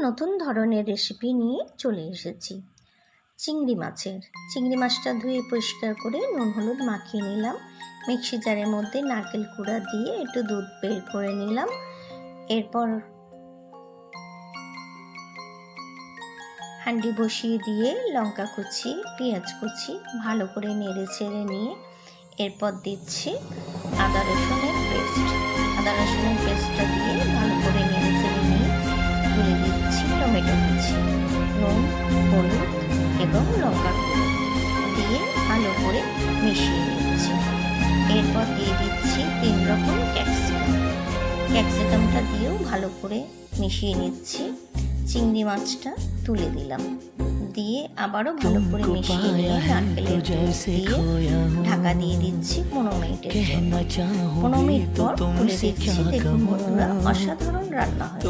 নতুন ধরনের রেসিপি নিয়ে চলে এসেছি। চিংড়ি মাছটা ধুয়ে পরিষ্কার করে নুন হলুদ মাখিয়ে নিলাম। মিক্সি জারের মধ্যে নারকেল কুড়া দিয়ে একটু দুধ বের করে নিলাম। এরপর হাঁড়ি বসিয়ে দিয়ে লঙ্কা কুচি পেঁয়াজ কুচি ভালো করে নেড়ে চেড়ে নিয়ে এরপর দিচ্ছি আদা রসুনের পেস্টটা দিয়ে ভালো করে নেড়ে চেড়ে নিয়ে তুলে দিচ্ছি টমেটো কুচি, নুন হলুদ এবং লঙ্কা গুঁড়ো দিয়ে ভালো করে মিশিয়ে নিচ্ছি। এরপর দিয়ে দিচ্ছি 3 রকম ক্যাপসিকামটা দিয়েও ভালো করে মিশিয়ে নিচ্ছি। চিংড়ি মাছটা তুলে দিলাম, দিয়ে আবারও ভালো করে মিশিয়ে নিয়ে নারকেলের দুধ দিয়ে ঢাকা দিয়ে দিচ্ছি 15 মিনিটের জন্য। 15 মিনিট পর তুলে দিচ্ছি। দেখুন বন্ধুরা, অসাধারণ রান্না হয়।